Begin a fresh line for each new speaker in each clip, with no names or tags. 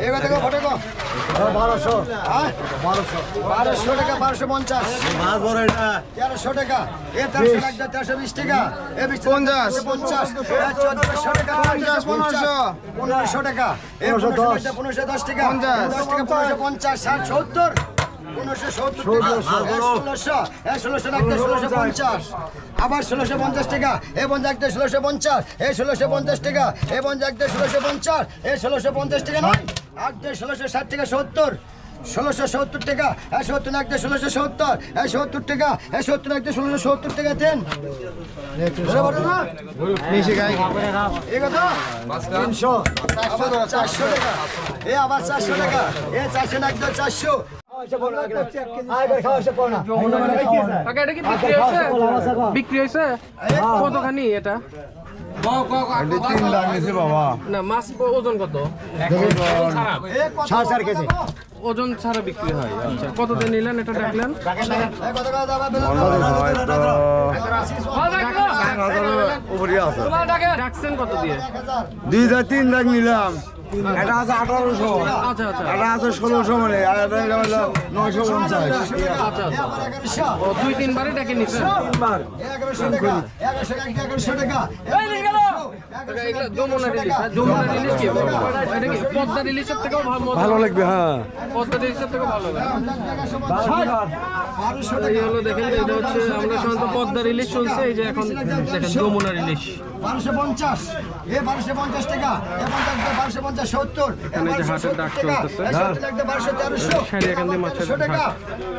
এবার দেখো ফটো কো 1200 হ্যাঁ 1200 টাকা 1250 মাছ বড় এটা 1300 টাকা এ 1300 লাগবে 1320 টাকা এ 50 1400 টাকা 50 1500 টাকা এ 1510 টাকা 10 টাকা 1550 60 70 আবার 1650 টাকা এ 1650 এ 1650 টাকা এ 1650 এ 1650 টাকা নয় 1660 টাকা 70 1670 টাকা এ 70 লাগবে 1670 এ 70 টাকা এ 70 লাগবে 1670 টাকা দেন নিচে গাই এই কথা 300 আবার 400 টাকা এ আবার 400 টাকা এ 400 লাগবে 400
বিক্রি হয়েছে কতখানি এটা?
3 লাখ নিছে বাবা।
না মাছ ওজন কত?
4 কেজি
ওজন ছাড়া বিক্রি হয়। আচ্ছা কত দিয়ে নিলেন এটা ডাকলেন? ডাকছেন কত দিয়ে?
2-3 লাখ নিলাম। এটা আছে 1800,
আচ্ছা আচ্ছা
এটা আছে 1600 মানে, আর এটা হলো 950।
আচ্ছা আচ্ছা ও 2-3 বারে ডেকে নিছেন।
1100 টাকা 1100 টাকা
এগুলো যমুনা রিলিজ, যমুনা রিলিজ কি এটা কি পদ্মা রিলিজের থেকেও
ভালো লাগবে। হ্যাঁ
পদ্মা রিলিজের থেকেও ভালো লাগে।
1200
এই হলো দেখেন এটা হচ্ছে আমরা সাধারণত পদ্মা রিলিজ চলছে, এই যে এখন দেখেন যমুনা রিলিজ
1250 এ 1250 টাকা এ 1250 70
এখানে যে হাটের ডাক চলতেছে।
1200
এখান দিয়ে মাছের
টাকা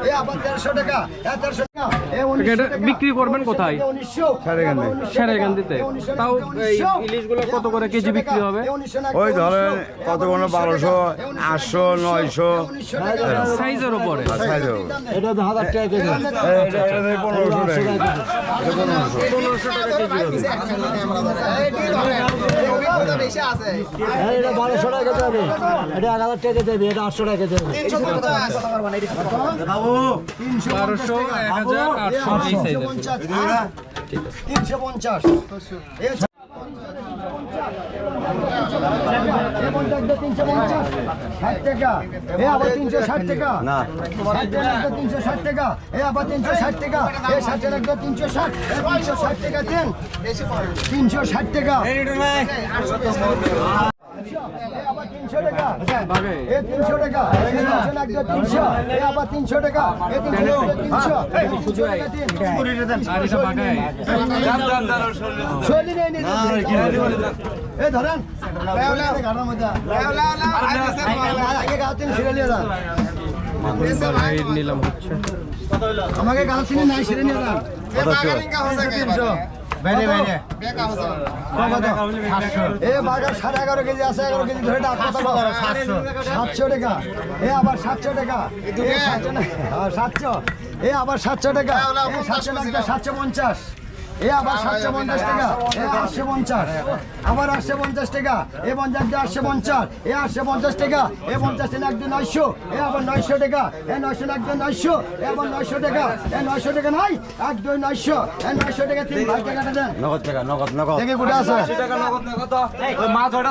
এ আবার 1300 টাকা এ 1300 টাকা এ
এটা বিক্রি করবেন কোথায়?
1900
সেরাইকান্দিতে। তাও এই ইলিশগুলো কত করে কেজি বিক্রি হবে?
ওই ধরেন কত কোনো 1200, 800, 900
সাইজের উপরে।
এটা 1000 টাকা কেজি
এটা 1500 টাকা।
1500 টাকা কেজি হবে।
এটা 1200 টাকা যাবে, এটা 1000 টাকা যাবে, এটা 800 টাকা যাবে।
1200, 1000, 800 এই সাইজের।
350 60 টাকা এ আবার 360 টাকা না 360 টাকা এ আবার 360 টাকা এ 60 টাকা 360 360 টাকা দেন 360 টাকা আবার 300 টাকা এ 300 টাকা এ 300 লাগবে 300 এ আবার 300 টাকা এ 300
আর এটা বাগায়
শৈলী নেই এ ধরেন ঘাটার মধ্যে আগে গাছ তিনি ছিঁড়ে নিয়ে যান
নিলাম হচ্ছে
আমাকে গাছ তিনি নাই ছিঁড়ে নিয়ে যান 300 বাইরে বাইরে এ বাজার 11.5 কেজি আছে 11 কেজি ধরে 700 টাকা এ আবার 700 টাকা 700 এ আবার 700 টাকা 700 লাগবে 750 এ আবার 750 টাকা এ 850 আবার 850 টাকা এ 850 এ 850 টাকা এ 50 লাগবে 900 এ আবার 900 টাকা এ 900 লাগবে 900 এ আবার 900 টাকা এ 900 টাকা নাই 1 2 900 এ 900 টাকা 3 ভাই টাকাটা দেন
নগদ টাকা, নগদ
দেখে কোটা আছে
টাকা নগদ নগদ। ওই মাছ ওটা